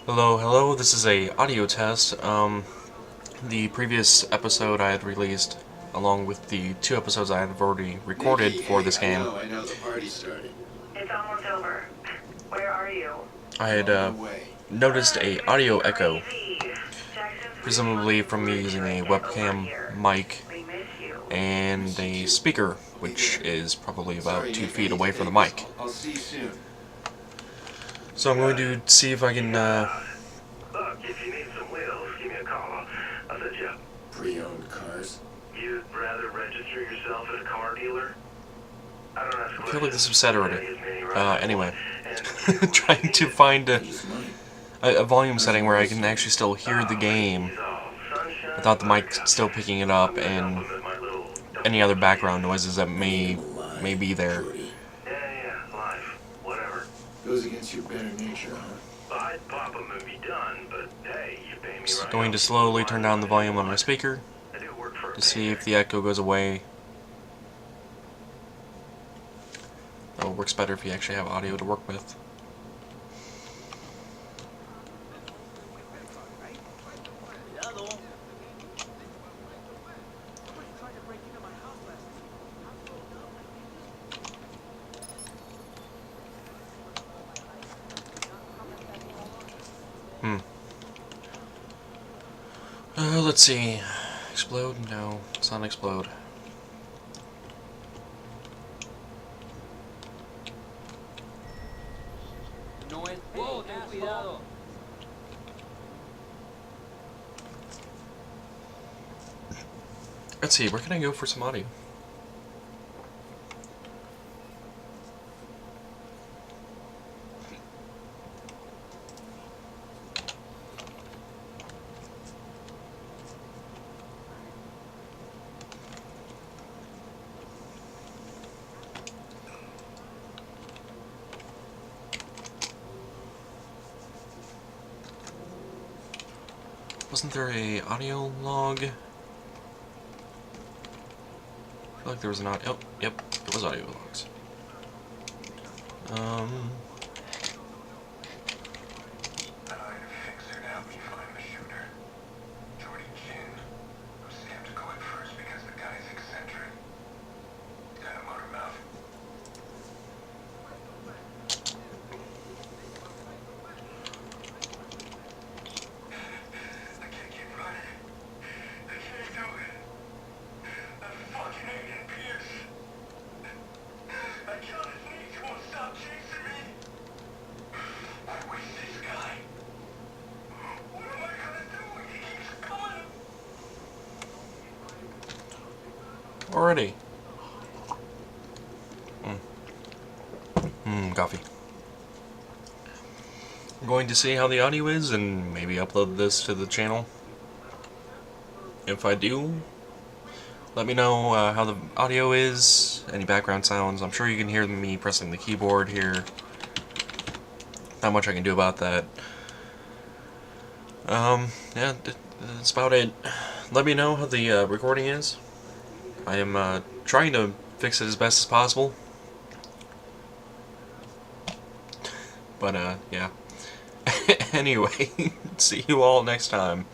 Hello, hello. This is a audio test. The previous episode I had released, along with the two episodes I had already recorded Nikki, for hey, this game, I know the party's starting. It's almost over. Where are you? I I'm had on my way. noticed a audio echo, Crazy. Jackson's presumably really from me looking using a forward to get over webcam here. mic We miss you. and a speaker, which is probably about Sorry, 2 Nick, I feet hate to away from the take this. mic. I'll see you soon. So I'm going to see if I can. Look, if you need some wheels, give me a call. I'll set you up. Pre-owned cars. You'd rather register yourself at a car dealer? I don't ask I feel like this was said already. Anyway, And trying to find He's mine. a volume setting where I can actually still hear the game without the mic still picking it up and any other background noises that may be there. Cody. Yeah, life. Whatever. Goes against your better nature, huh? I'd pop 'em and be done, but hey, you pay me Just right going up. to slowly turn down the volume on my speaker I do work for a to see if paycheck. the echo goes away. Oh, it works better if you actually have audio to work with. Let's see. Explode? No, it's not explode. No es. ¡Wow! Ten cuidado. Let's see, where can I go for some audio? Wasn't there a audio log? I feel like there was an audio. Oh, yep, there was audio logs. I know how to fix her to help me find the shooter. Jordy Chin. I'll say him to go in first because the guy's eccentric. Got a motor mouth. I can't keep running. I can't do it. I fucking hate Pierce. I killed his niece. He won't stop chasing me. I wish this guy. What am I gonna do? He keeps coming. Already. Coffee. I'm going to see how the audio is and maybe upload this to the channel. If I do, let me know how the audio is, any background sounds. I'm sure you can hear me pressing the keyboard here. Not much I can do about that. Yeah, that's about it. Let me know how the recording is. I am trying to fix it as best as possible. But, yeah. Anyway, see you all next time.